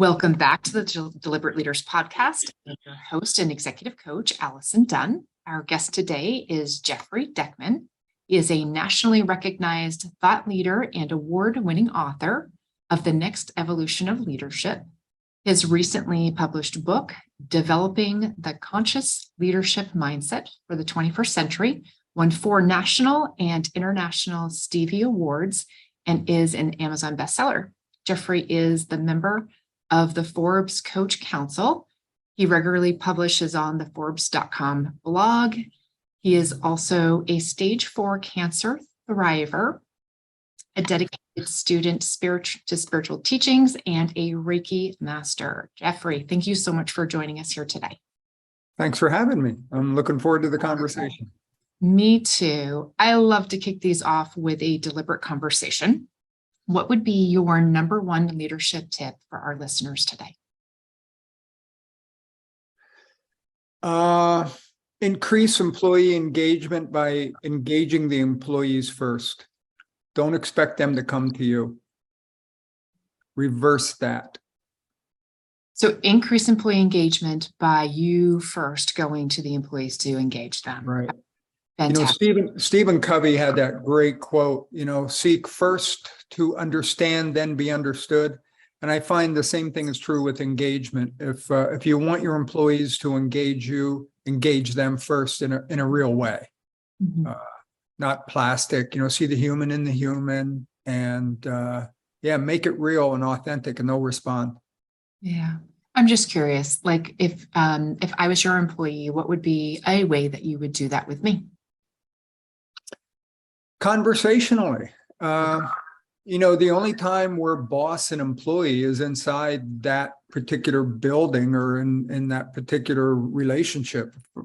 Welcome back to the Deliberate Leaders Podcast. I'm your host and executive coach, Allison Dunn. Our guest today is Jeffrey Deckman. He is a nationally recognized thought leader and award-winning author of The Next Evolution of Leadership. His recently published book, Developing the Conscious Leadership Mindset for the 21st Century, won 4 national and international Stevie Awards and is an Amazon bestseller. Jeffrey is the member of the Forbes Coach Council. He regularly publishes on the Forbes.com blog. He is also a stage 4 cancer thriver, a dedicated student to spiritual teachings, and a Reiki Master. Jeffrey, thank you so much for joining us here today. Thanks for having me. I'm looking forward to the conversation. Me too. I love to kick these off with a deliberate conversation. What would be your number 1 leadership tip for our listeners today? Increase employee engagement by engaging the employees first. Don't expect them to come to you. Reverse that. So increase employee engagement by you first going to the employees to engage them. Right. Fantastic. Stephen Covey had that great quote, seek first to understand, then be understood. And I find the same thing is true with engagement. If you want your employees to engage you, engage them first in a real way, not plastic. See the human in the human, and make it real and authentic, and they'll respond. Yeah, I'm just curious. Like, if I was your employee, what would be a way that you would do that with me? Conversationally. The only time we're boss and employee is inside that particular building or in that particular relationship. If we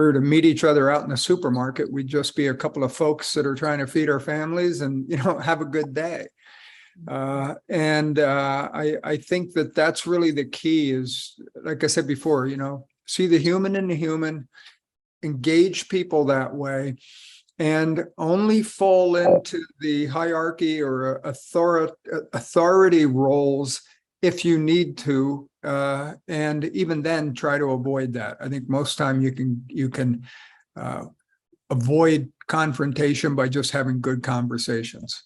were to meet each other out in the supermarket, we'd just be a couple of folks that are trying to feed our families and, have a good day. I think that's really the key is, like I said before, see the human in the human, engage people that way, and only fall into the hierarchy or authority roles if you need to, and even then try to avoid that. I think most time you can avoid confrontation by just having good conversations.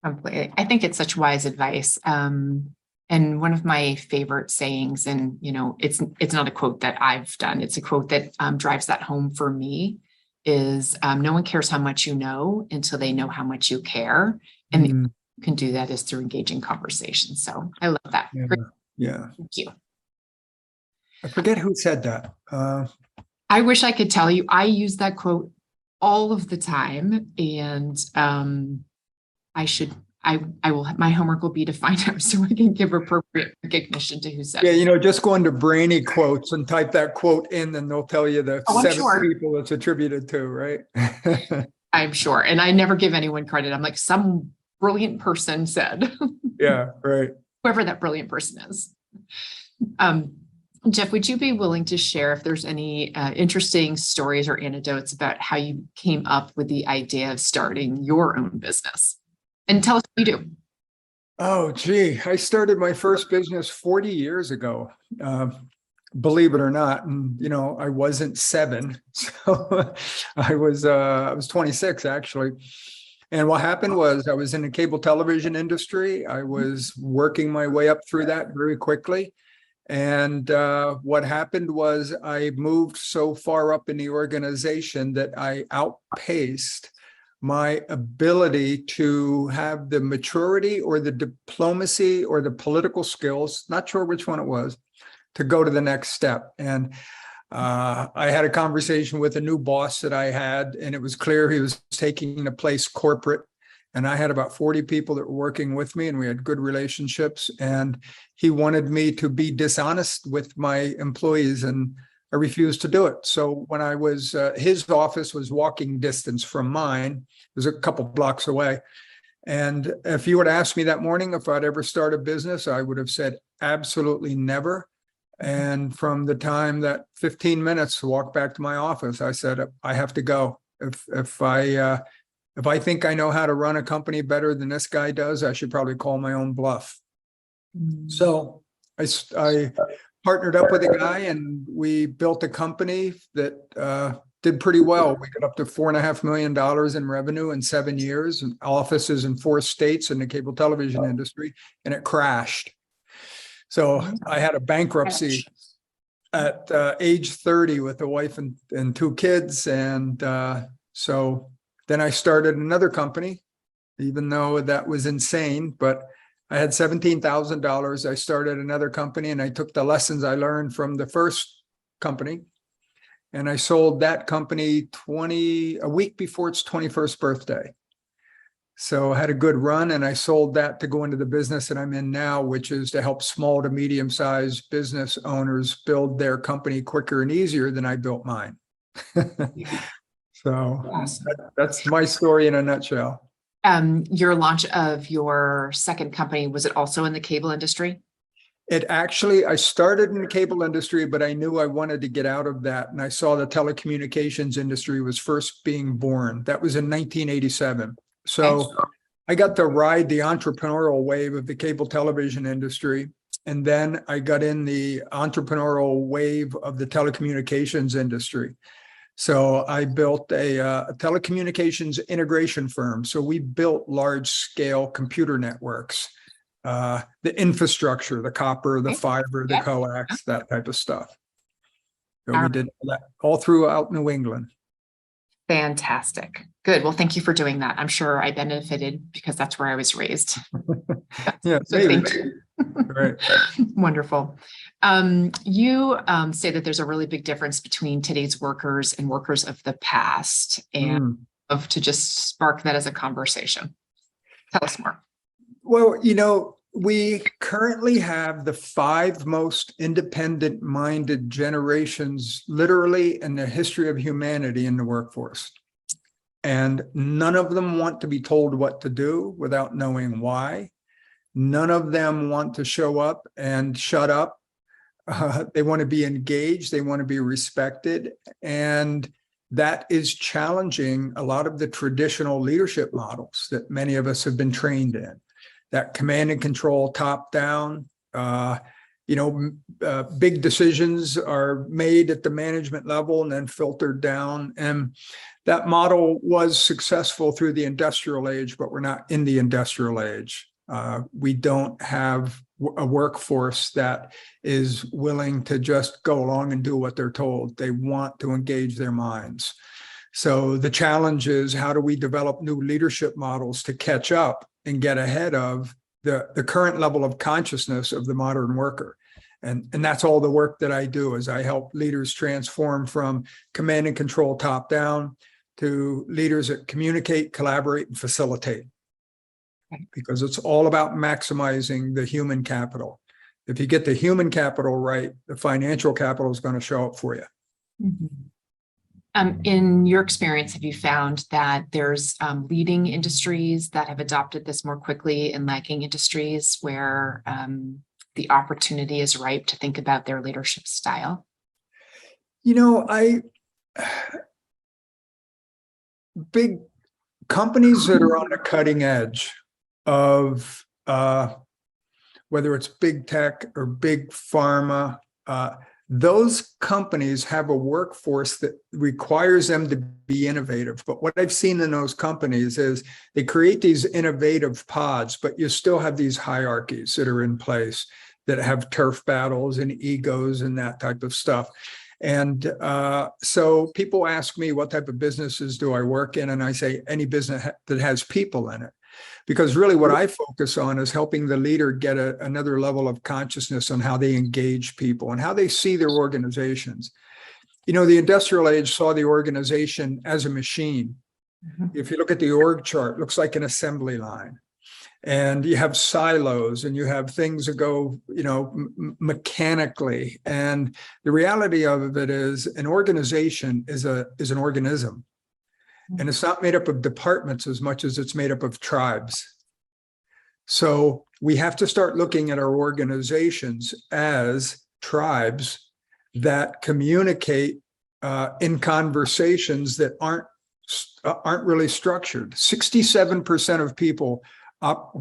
Completely. I think it's such wise advice. And one of my favorite sayings, and it's not a quote that I've done, it's a quote that drives that home for me, is no one cares how much you know until they know how much you care. And you can do that is through engaging conversations. So I love that. Yeah. Thank you. I forget who said that. I wish I could tell you. I use that quote all of the time. And I will, my homework will be to find out so I can give appropriate recognition to who said it. Yeah, just go into Brainy quotes and type that quote in, and they'll tell you the 7 people it's attributed to, right? I'm sure. And I never give anyone credit. I'm like, some brilliant person said. Yeah, right. Whoever that brilliant person is. Jeff, would you be willing to share if there's any interesting stories or anecdotes about how you came up with the idea of starting your own business? And tell us what you do. Oh, gee. I started my first business 40 years ago, believe it or not. And, I wasn't 7. So I was 26, actually. And what happened was I was in the cable television industry. I was working my way up through that very quickly. And what happened was I moved so far up in the organization that I outpaced my ability to have the maturity or the diplomacy or the political skills, not sure which one it was, to go to the next step. And I had a conversation with a new boss that I had, and it was clear he was taking the place corporate. And I had about 40 people that were working with me, and we had good relationships. And he wanted me to be dishonest with my employees, and I refused to do it. So when I was, his office was walking distance from mine. It was a couple blocks away. And if you would ask me that morning if I'd ever start a business, I would have said absolutely never. And from the time that 15 minutes to walk back to my office, I said, I have to go. If I think I know how to run a company better than this guy does, I should probably call my own bluff. So I partnered up with a guy and we built a company that did pretty well. We got up to $4.5 million in revenue in 7 years, and offices in 4 states in the cable television industry, and it crashed. So I had a bankruptcy at age 30 with a wife and 2 kids. And so then I started another company, even though that was insane, but I had $17,000. I started another company and I took the lessons I learned from the first company. And I sold that company a week before its 21st birthday. So I had a good run, and I sold that to go into the business that I'm in now, which is to help small to medium-sized business owners build their company quicker and easier than I built mine. So Awesome. that's my story in a nutshell. Your launch of your second company, was it also in the cable industry? I started in the cable industry, but I knew I wanted to get out of that. And I saw the telecommunications industry was first being born. That was in 1987. So I got to ride the entrepreneurial wave of the cable television industry. And then I got in the entrepreneurial wave of the telecommunications industry. So I built a telecommunications integration firm. So we built large scale computer networks, the infrastructure, the copper, the fiber, the coax, that type of stuff. So we did that all throughout New England. Fantastic. Good. Well, thank you for doing that. I'm sure I benefited because that's where I was raised. Yeah, so thank you. Right. Wonderful. You say that there's a really big difference between today's workers and workers of the past, and of to just spark that as a conversation. Tell us more. Well, we currently have the 5 most independent-minded generations literally in the history of humanity in the workforce. And none of them want to be told what to do without knowing why. None of them want to show up and shut up. They want to be engaged. They want to be respected. And that is challenging a lot of the traditional leadership models that many of us have been trained in. That command and control, top down, big decisions are made at the management level and then filtered down. And that model was successful through the industrial age, but we're not in the industrial age. We don't have a workforce that is willing to just go along and do what they're told. They want to engage their minds. So the challenge is, how do we develop new leadership models to catch up and get ahead of the current level of consciousness of the modern worker? And that's all the work that I do, is I help leaders transform from command and control top down to leaders that communicate, collaborate, and facilitate. Because it's all about maximizing the human capital. If you get the human capital right, the financial capital is going to show up for you. In your experience, have you found that there's leading industries that have adopted this more quickly and lagging industries where the opportunity is ripe to think about their leadership style? Big companies that are on the cutting edge of whether it's big tech or big pharma, those companies have a workforce that requires them to be innovative. But what I've seen in those companies is they create these innovative pods, but you still have these hierarchies that are in place that have turf battles and egos and that type of stuff. And so people ask me, what type of businesses do I work in? And I say, any business that has people in it. Because really what I focus on is helping the leader get another level of consciousness on how they engage people and how they see their organizations. The industrial age saw the organization as a machine. If you look at the org chart, it looks like an assembly line. And you have silos and you have things that go, mechanically. And the reality of it is an organization is an organism. And it's not made up of departments as much as it's made up of tribes. So we have to start looking at our organizations as tribes that communicate in conversations that aren't really structured. 67% of people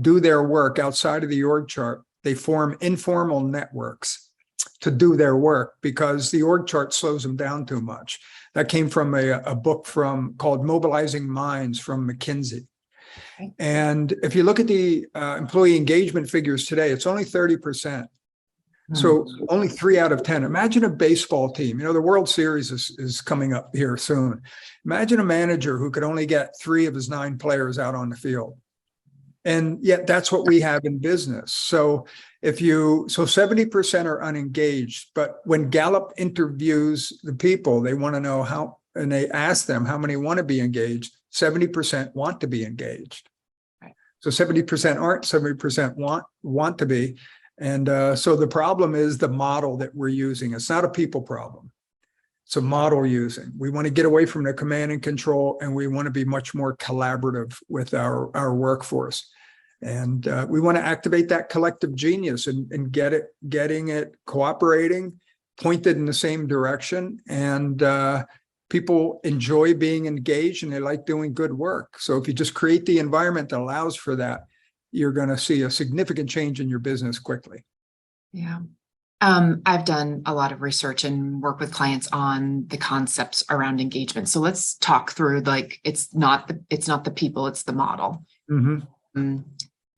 do their work outside of the org chart They form informal networks to do their work because the org chart slows them down too much. That came from a book called Mobilizing Minds from McKinsey. Okay. And if you look at the employee engagement figures today, it's only 30%. So only 3 out of 10. Imagine a baseball team. The World Series is coming up here soon. Imagine a manager who could only get 3 of his 9 players out on the field. And yet that's what we have in business. So 70% are unengaged, but when Gallup interviews the people, they want to know how, and they ask them how many want to be engaged. 70% want to be engaged. Right. So 70% aren't, 70% want to be. And so the problem is the model that we're using. It's not a people problem. It's a model using. We want to get away from the command and control, and we want to be much more collaborative with our workforce. And we want to activate that collective genius and getting it cooperating, pointed in the same direction. And people enjoy being engaged and they like doing good work. So if you just create the environment that allows for that, you're going to see a significant change in your business quickly. Yeah. I've done a lot of research and work with clients on the concepts around engagement. So let's talk through, like, it's not the people, it's the model. Mm-hmm.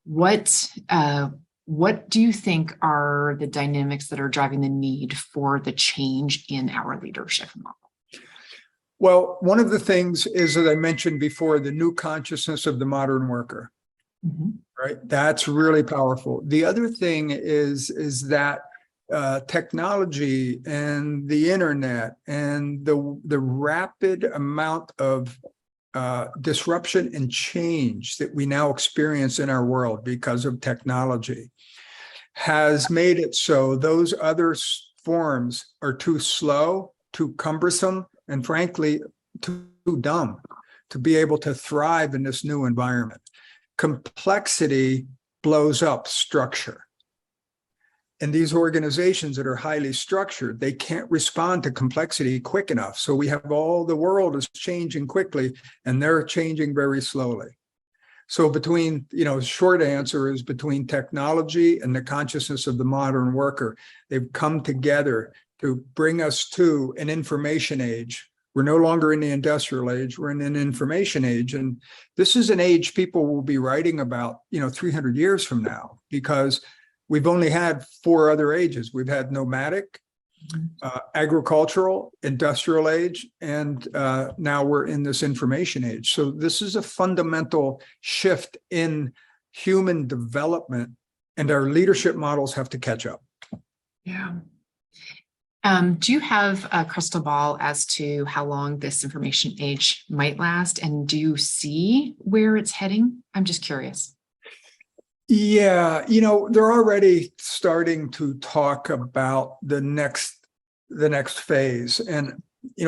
What do you think are the dynamics that are driving the need for the change in our leadership model? Well, one of the things is, as I mentioned before, the new consciousness of the modern worker. Mm-hmm. Right? That's really powerful. The other thing is that technology and the internet and the rapid amount of disruption and change that we now experience in our world because of technology has made it so those other forms are too slow, too cumbersome, and frankly, too dumb to be able to thrive in this new environment. Complexity blows up structure. And these organizations that are highly structured, they can't respond to complexity quick enough. So we have the world is changing quickly and they're changing very slowly. So short answer is between technology and the consciousness of the modern worker, they've come together to bring us to an information age. We're no longer in the industrial age, we're in an information age. And this is an age people will be writing about, 300 years from now, because we've only had 4 other ages. We've had nomadic, agricultural, industrial age, and now we're in this information age. So this is a fundamental shift in human development, and our leadership models have to catch up. Yeah. Do you have a crystal ball as to how long this information age might last? And do you see where it's heading? I'm just curious. Yeah, they're already starting to talk about the next phase. And,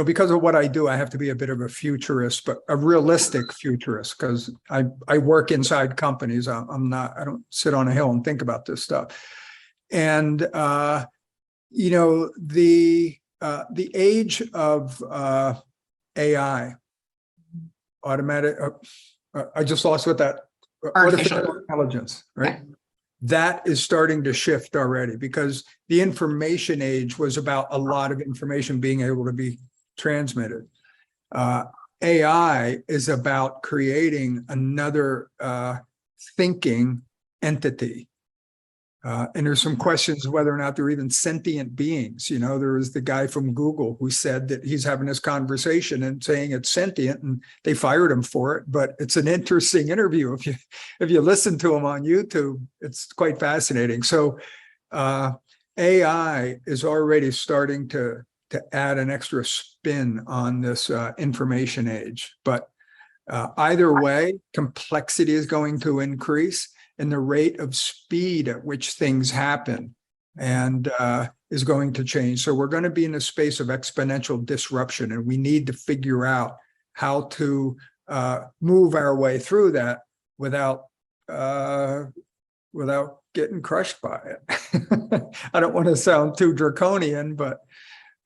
because of what I do, I have to be a bit of a futurist, but a realistic futurist, because I work inside companies. I don't sit on a hill and think about this stuff. And, the age of AI, automatic, I just lost what that, artificial intelligence, right? Yeah. That is starting to shift already, because the information age was about a lot of information being able to be transmitted. AI is about creating another thinking entity. And there's some questions whether or not they're even sentient beings. There was the guy from Google who said that he's having this conversation and saying it's sentient, and they fired him for it. But it's an interesting interview. If you listen to him on YouTube, it's quite fascinating. So AI is already starting to add an extra spin on this information age. But either way, complexity is going to increase, and the rate of speed at which things happen and is going to change. So we're going to be in a space of exponential disruption, and we need to figure out how to move our way through that without getting crushed by it. I don't want to sound too draconian, but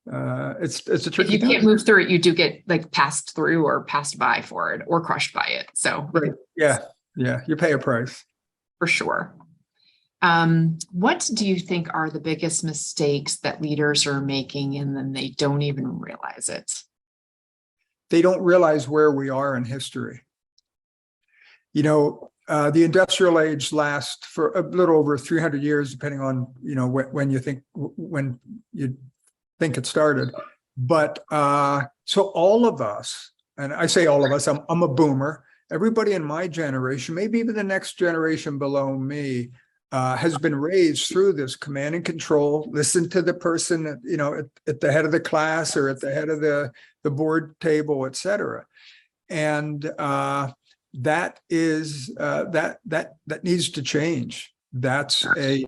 it's a tricky. If you can't move through it, you do get passed through or passed by for it or crushed by it. So right. Yeah. You pay a price. For sure. What do you think are the biggest mistakes that leaders are making and then they don't even realize it? They don't realize where we are in history. The industrial age lasts for a little over 300 years, depending on, when you think it started. But so all of us, and I say all of us, I'm a boomer. Everybody in my generation, maybe even the next generation below me, has been raised through this command and control. Listen to the person, at the head of the class or at the head of the board table, et cetera. And that is that needs to change. That's something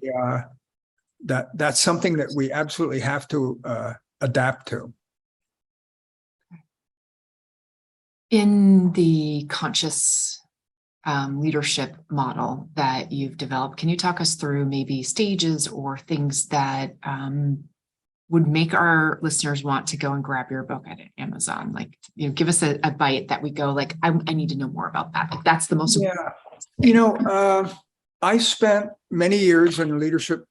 that we absolutely have to adapt to. In the conscious leadership model that you've developed, can you talk us through maybe stages or things that would make our listeners want to go and grab your book at Amazon? Like, give us a bite that we go like, I need to know more about that. Like, that's the most important. I spent many years in a leadership,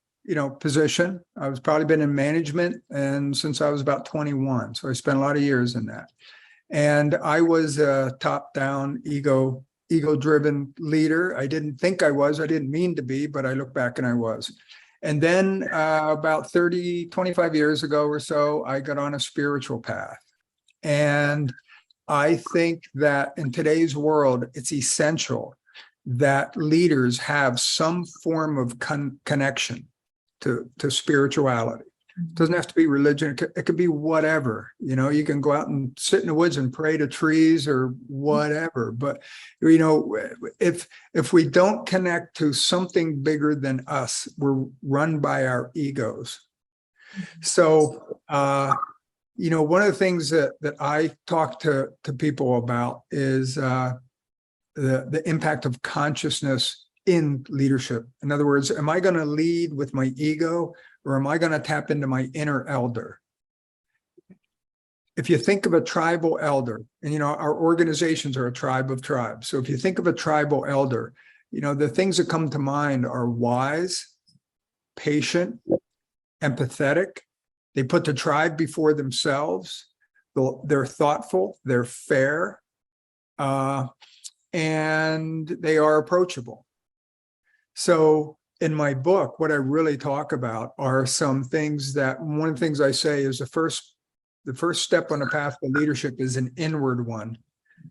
position. I was probably been in management and since I was about 21. So I spent a lot of years in that. And I was a top-down, ego-driven leader. I didn't think I was. I didn't mean to be, but I look back and I was. And then about 25 years ago or so, I got on a spiritual path. And I think that in today's world, it's essential that leaders have some form of connection to spirituality. It doesn't have to be religion. It could be whatever. You can go out and sit in the woods and pray to trees or whatever. But, if we don't connect to something bigger than us, we're run by our egos. So, one of the things that I talk to people about is the impact of consciousness in leadership. In other words, am I going to lead with my ego, or am I going to tap into my inner elder? If you think of a tribal elder, and our organizations are a tribe of tribes. So if you think of a tribal elder, the things that come to mind are wise, patient, empathetic. They put the tribe before themselves. They're thoughtful, they're fair, and they are approachable. So in my book, what I really talk about are some things that, one of the things I say is the first step on the path to leadership is an inward one.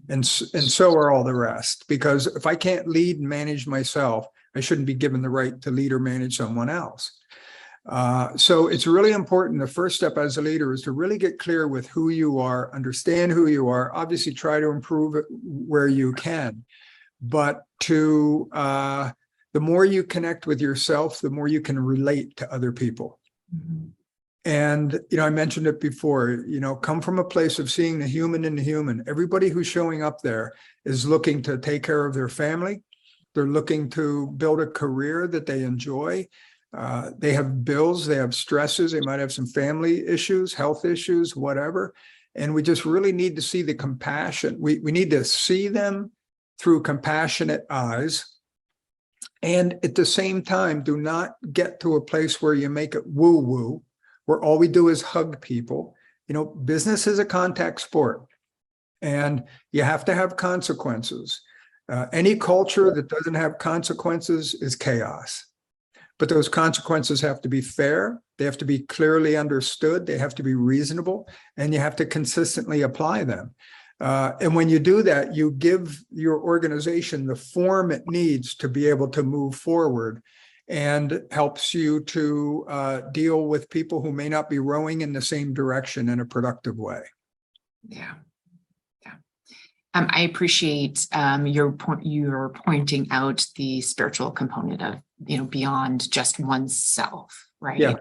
And so are all the rest, because if I can't lead and manage myself, I shouldn't be given the right to lead or manage someone else. So it's really important. The first step as a leader is to really get clear with who you are, understand who you are, obviously try to improve it where you can, but the more you connect with yourself, the more you can relate to other people. Mm-hmm. And, I mentioned it before, come from a place of seeing the human in the human. Everybody who's showing up there is looking to take care of their family. They're looking to build a career that they enjoy. They have bills, they have stresses, they might have some family issues, health issues, whatever. And we just really need to see the compassion. We need to see them through compassionate eyes. And at the same time, do not get to a place where you make it woo-woo, where all we do is hug people. Business is a contact sport, and you have to have consequences. Any culture that doesn't have consequences is chaos. But those consequences have to be fair, they have to be clearly understood, they have to be reasonable, and you have to consistently apply them. And when you do that, you give your organization the form it needs to be able to move forward, and helps you to deal with people who may not be rowing in the same direction in a productive way. Yeah. I appreciate your pointing out the spiritual component of, beyond just oneself, right? Yeah.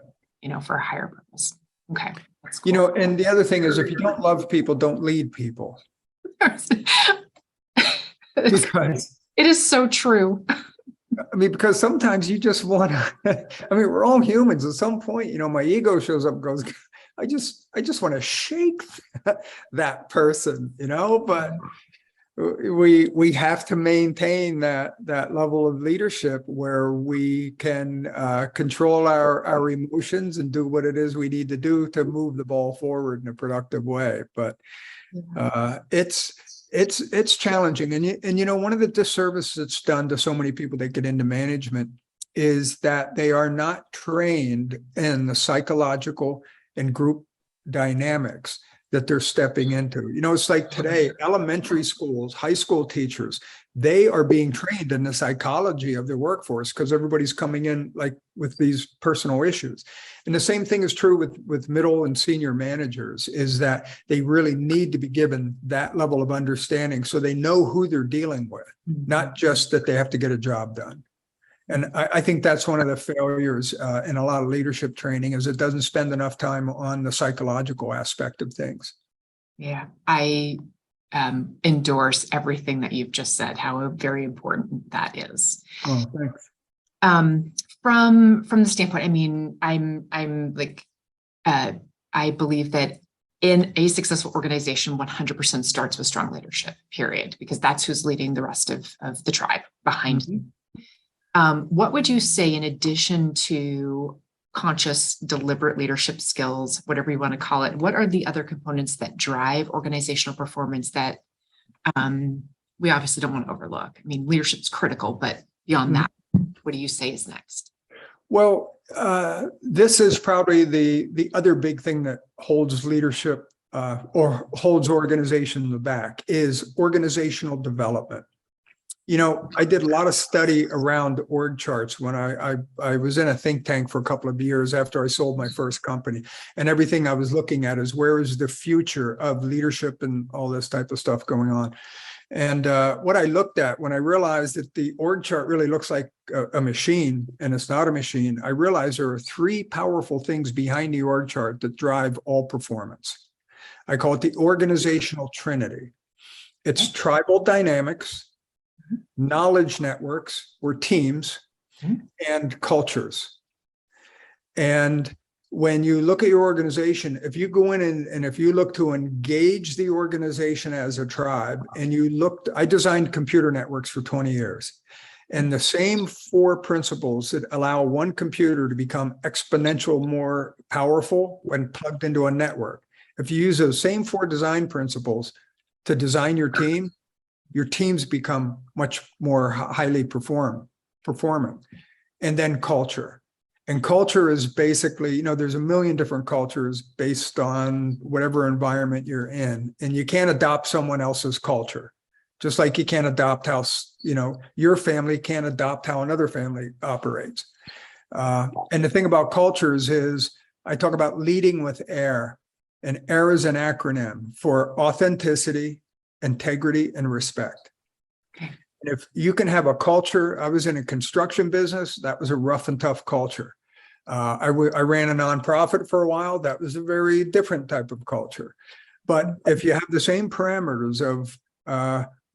For a higher purpose. Okay. That's cool. And the other thing is, if you don't love people, don't lead people. Because it is so true. Because sometimes you just want to, we're all humans. At some point, my ego shows up and goes, I just want to shake that person, but we have to maintain that level of leadership where we can control our emotions and do what it is we need to do to move the ball forward in a productive way. But it's challenging, and you know, one of the disservices that's done to so many people that get into management is that they are not trained in the psychological and group dynamics that they're stepping into. You know, it's like today, elementary schools, high school teachers, they are being trained in the psychology of their workforce because everybody's coming in like with these personal issues. And the same thing is true with middle and senior managers, is that they really need to be given that level of understanding so they know who they're dealing with, not just that they have to get a job done. And I think that's one of the failures in a lot of leadership training, is it doesn't spend enough time on the psychological aspect of things. Yeah, I endorse everything that you've just said, how very important that is. Oh, thanks. From the standpoint, I mean, I'm like, I believe that in a successful organization, 100% starts with strong leadership, period, because that's who's leading the rest of the tribe behind them. What would you say, in addition to conscious, deliberate leadership skills, whatever you want to call it, what are the other components that drive organizational performance that we obviously don't want to overlook? I mean, leadership is critical, but beyond that, what do you say is next? Well, this is probably the other big thing that holds leadership or holds organization back, is organizational development. You know, I did a lot of study around org charts when I was in a think tank for a couple of years after I sold my first company. And everything I was looking at is, where is the future of leadership and all this type of stuff going on? And what I looked at when I realized that the org chart really looks like a machine, and it's not a machine, I realized there are three powerful things behind the org chart that drive all performance. I call it the organizational trinity. It's tribal dynamics, knowledge networks or teams, and cultures. And when you look at your organization, if you go in and if you look to engage the organization as a tribe, and you looked, I designed computer networks for 20 years, and the same four principles that allow one computer to become exponential more powerful when plugged into a network. If you use those same four design principles to design your team, your teams become much more highly performing. And then culture. And culture is basically, you know, there's a million different cultures based on whatever environment you're in. And you can't adopt someone else's culture. Just like you can't adopt how, you know, your family can't adopt how another family operates. And the thing about cultures is, I talk about leading with AIR. And AIR is an acronym for authenticity, integrity, and respect. Okay. And if you can have a culture, I was in a construction business, that was a rough and tough culture. I ran a nonprofit for a while, that was a very different type of culture. But if you have the same parameters of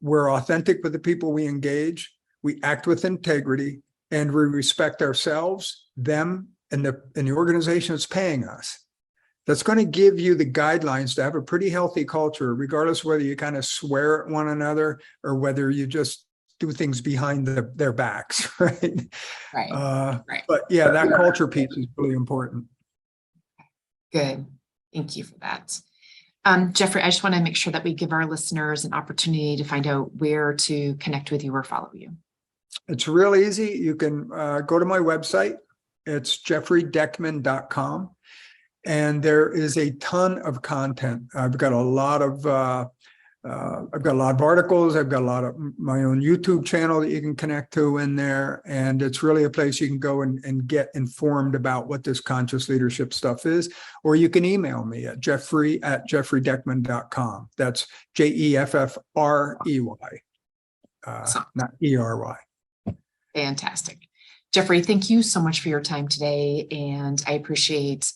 we're authentic with the people we engage, we act with integrity, and we respect ourselves, them, and the organization that's paying us, that's going to give you the guidelines to have a pretty healthy culture, regardless of whether you kind of swear at one another or whether you just do things behind their backs, right? Right. But yeah, that culture piece is really important. Good. Thank you for that. Jeffrey, I just want to make sure that we give our listeners an opportunity to find out where to connect with you or follow you. It's real easy. You can go to my website. It's jeffreydeckman.com. And there is a ton of content. I've got a lot of articles. I've got a lot of my own YouTube channel that you can connect to in there. And it's really a place you can go and get informed about what this conscious leadership stuff is. Or you can email me at jeffrey@jeffreydeckman.com. That's JEFFREY, not ERY. Fantastic. Jeffrey, thank you so much for your time today. And I appreciate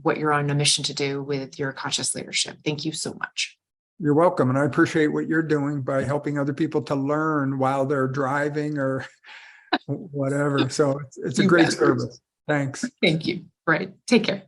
what you're on a mission to do with your conscious leadership. Thank you so much. You're welcome. And I appreciate what you're doing by helping other people to learn while they're driving or whatever. So it's a great service. Thanks. Thank you. All right. Take care.